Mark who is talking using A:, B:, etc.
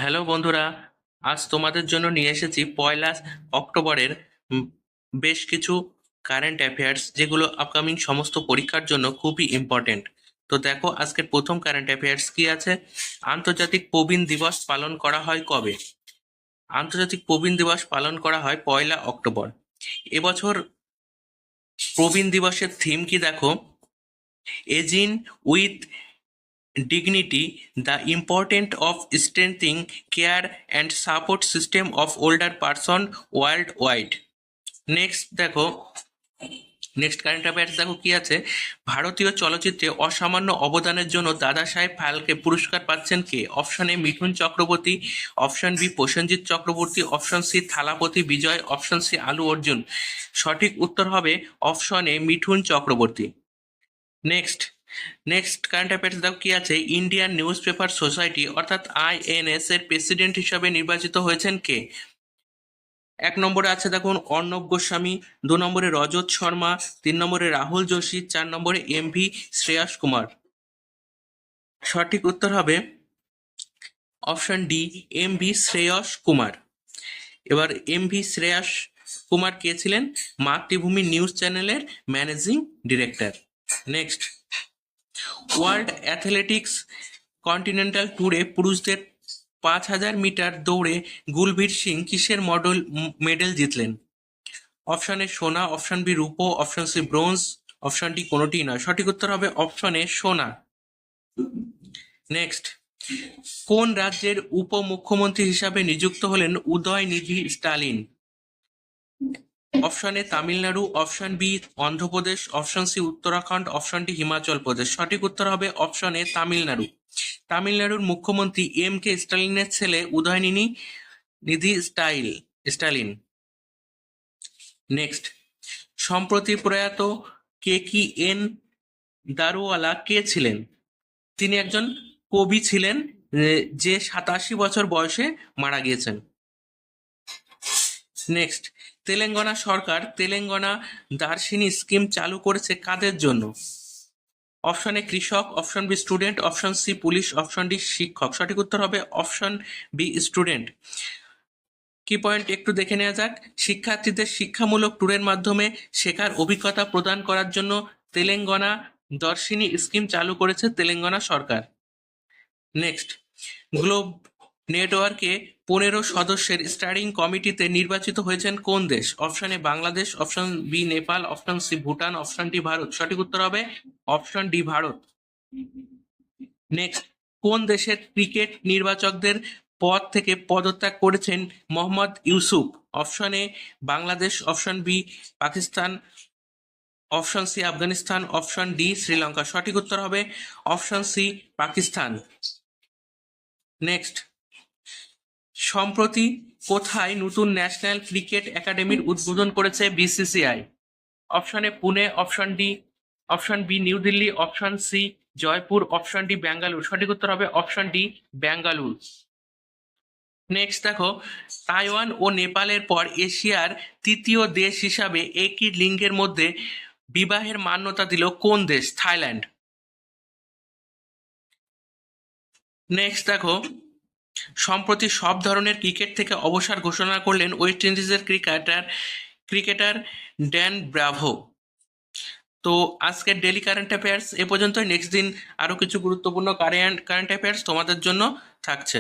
A: Hello বন্ধুরা, আজ তোমাদের জন্য নিয়ে এসেছি 1 অক্টোবরের উম, বেশ কিছু কারেন্ট অ্যাফেয়ার্স যেগুলো আপকামিং সমস্ত পরীক্ষার জন্য খুবই ইম্পর্টেন্ট। তো দেখো আজকের প্রথম কারেন্ট অ্যাফেয়ার্স কি আছে। আন্তর্জাতিক প্রবীণ দিবস পালন করা হয় কবে? আন্তর্জাতিক প্রবীণ দিবস পালন করা হয় 1 অক্টোবর। এবছর প্রবীণ দিবসের থিম কি দেখো, aging with dignity, the importance of strengthening care and support system of older person worldwide. Next দেখো, নেক্সট কারেন্ট অ্যাফেয়ার্স দেখো কি আছে। ভারতীয় চলচ্চিত্রে অসামান্য অবদানের জন্য দাদা সাহেব ফালকে পুরস্কার পাচ্ছেন কে? Option A Mithun Chakraborty, option B Prosenjit Chakraborty, option C Thalapathy Vijay, option C Allu Arjun. সঠিক উত্তর হবে option A Mithun Chakraborty. Next next current affairs দেখো কি আছে। ইন্ডিয়ান নিউজ পেপার সোসাইটি অর্থাৎ আইএনএস এর প্রেসিডেন্ট হিসাবে নির্বাচিত হয়েছেন কে? 1 নম্বরে আছে দেখুন অর্ণব গোস্বামী, 2 নম্বরে রজত শর্মা, 3 নম্বরে রাহুল যোশী, 4 নম্বরে এমভি শ্রেয়াস কুমার। সঠিক উত্তর হবে option D MV Shreyas Kumar. এবার এমভি শ্রেয়াস কুমার কে ছিলেন? মাতৃভূমি নিউজ চ্যানেলের managing director. Next, world athletics continental ট্যুরে পুরুষদের 5000 মিটার দৌড়ে গুলবীর সিং কিসের মেডেল জিতলেন? অপশন এ সোনা, অপশন বি রূপো, option C bronze, option D কোনোটি নয়। সঠিক উত্তর হবে অপশন এ সোনা। নেক্সট, কোন রাজ্যের উপমুখ্যমন্ত্রী হিসাবে নিযুক্ত হলেন Udhayanidhi Stalin? Option A Tamil Nadu, option B Andhra Pradesh, option C Uttarakhand, option D Himachal Pradesh. সঠিক উত্তর হবে অপশন এ তামিলনাড়ু। তামিলনাড়ুর মুখ্যমন্ত্রী এম কে স্টালিনের ছেলে উদয়নিধি স্টালিন। নেক্সট, সম্প্রতি প্রয়াত কে কি এন দারুওয়ালা কে ছিলেন? তিনি একজন কবি ছিলেন যে 87 বছর বয়সে মারা গিয়েছেন। নেক্সট, তেলেঙ্গানা সরকার তেলেঙ্গানা দার্শিনী স্কিম চালু করেছে কাদের জন্য? অপশন এ কৃষক, option B student, option C police, option D শিক্ষক। সঠিক উত্তর হবে অপশন বি স্টুডেন্ট। কি পয়েন্ট একটু দেখে নেওয়া যাক। শিক্ষার্থীদের শিক্ষামূলক ট্যুরের মাধ্যমে শেখার অভিজ্ঞতা প্রদান করার জন্য তেলেঙ্গানা দর্শিনী স্কিম চালু করেছে তেলেঙ্গানা সরকার। নেক্সট, গ্লোব নেটওয়ার্কে 15 সদস্যের স্টারিং কমিটিতে নির্বাচিত হয়েছেন কোন দেশ? Option A Bangladesh, option B Nepal, option C Bhutan, option D Bharat. সঠিক উত্তর হবে অপশন ডি ভারত। নেক্সট, কোন দেশের ক্রিকেট নির্বাচকদের পদ থেকে পদত্যাগ করেছেন Mohammad Yusuf? Option A Bangladesh, option B Pakistan, option C Afghanistan, option D Sri Lanka. সঠিক উত্তর হবে অপশন সি পাকিস্তান। নেক্সট, সম্প্রতি কোথায় নতুন ন্যাশনাল ক্রিকেট একাডেমির উদ্বোধন করেছে BCCI? Option A Pune, option B New Delhi, option C Jaipur, option D Bengaluru. সঠিক উত্তর হবে অপশন ডি বেঙ্গালুরু। নেক্সট দেখো, তাইওয়ান ও নেপালের পর এশিয়ার তৃতীয় দেশ হিসাবে একই লিঙ্গের মধ্যে বিবাহের মান্যতা দিল কোন দেশ? থাইল্যান্ড। নেক্সট দেখো, সম্প্রতি সব ধরনের ক্রিকেট থেকে অবসর ঘোষণা করলেন ওয়েস্ট ইন্ডিজের ক্রিকেটার ড্যান ব্রাভো। তো আজকের ডেলি কারেন্ট অ্যাফেয়ার্স এ পর্যন্তই। নেক্সট দিন আরো কিছু গুরুত্বপূর্ণ কারেন্ট অ্যাফেয়ার্স তোমাদের জন্য থাকছে।